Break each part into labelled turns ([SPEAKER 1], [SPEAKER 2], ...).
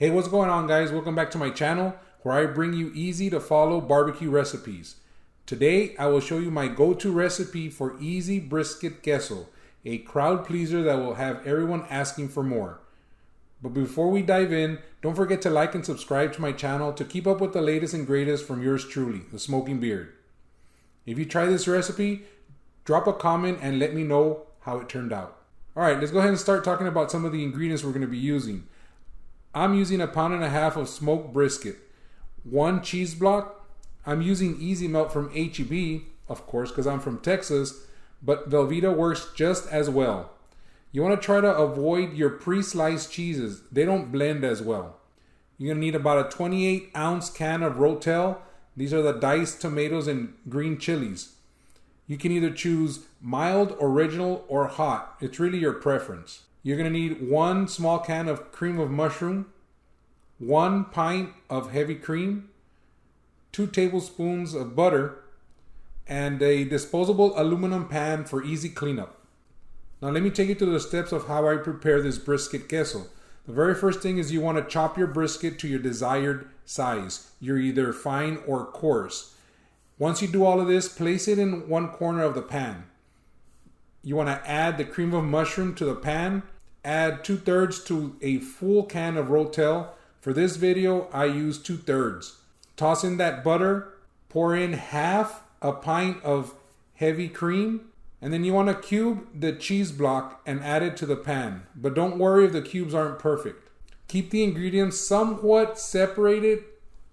[SPEAKER 1] Hey, what's going on, guys? Welcome back to my channel where I bring you easy to follow barbecue recipes. Today I will show you my go-to recipe for easy brisket queso, a crowd pleaser that will have everyone asking for more. But before we dive in, don't forget to like and subscribe to my channel to keep up with the latest and greatest from yours truly, the Smoking Beard. If you try this recipe, drop a comment and let me know how it turned out. Alright, let's go ahead and start talking about some of the ingredients we're going to be using. I'm using 1.5 pounds of smoked brisket, 1 cheese block. I'm using Easy Melt from H-E-B, of course, because I'm from Texas, but Velveeta works just as well. You want to try to avoid your pre-sliced cheeses. They don't blend as well. You're going to need about a 28-ounce can of Rotel. These are the diced tomatoes and green chilies. You can either choose mild, original, or hot. It's really your preference. You're going to need 1 small can of cream of mushroom, 1 pint of heavy cream, 2 tablespoons of butter, and a disposable aluminum pan for easy cleanup. Now let me take you through the steps of how I prepare this brisket queso. The very first thing is you want to chop your brisket to your desired size. You're either fine or coarse. Once you do all of this, place it in one corner of the pan. You want to add the cream of mushroom to the pan. Add 2/3 to a full can of Rotel. For this video, I use 2/3. Toss in that butter. Pour in half a pint of heavy cream. And then you want to cube the cheese block and add it to the pan. But don't worry if the cubes aren't perfect. Keep the ingredients somewhat separated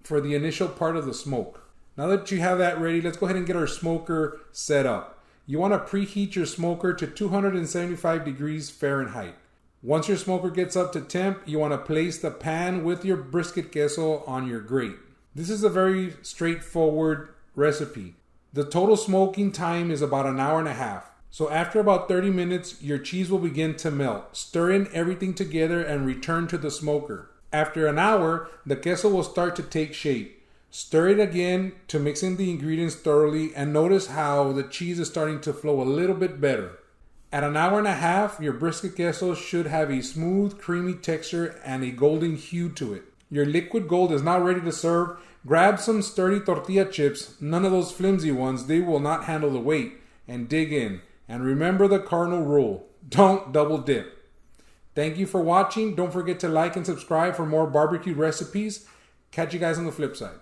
[SPEAKER 1] for the initial part of the smoke. Now that you have that ready, let's go ahead and get our smoker set up. You want to preheat your smoker to 275 degrees Fahrenheit. Once your smoker gets up to temp, you want to place the pan with your brisket queso on your grate. This is a very straightforward recipe. The total smoking time is about 1.5 hours. So after about 30 minutes, your cheese will begin to melt. Stir in everything together and return to the smoker. After an hour, the queso will start to take shape. Stir it again to mix in the ingredients thoroughly and notice how the cheese is starting to flow a little bit better. At 1.5 hours, your brisket queso should have a smooth, creamy texture and a golden hue to it. Your liquid gold is now ready to serve. Grab some sturdy tortilla chips, none of those flimsy ones, they will not handle the weight, and dig in. And remember the cardinal rule, don't double dip. Thank you for watching. Don't forget to like and subscribe for more barbecue recipes. Catch you guys on the flip side.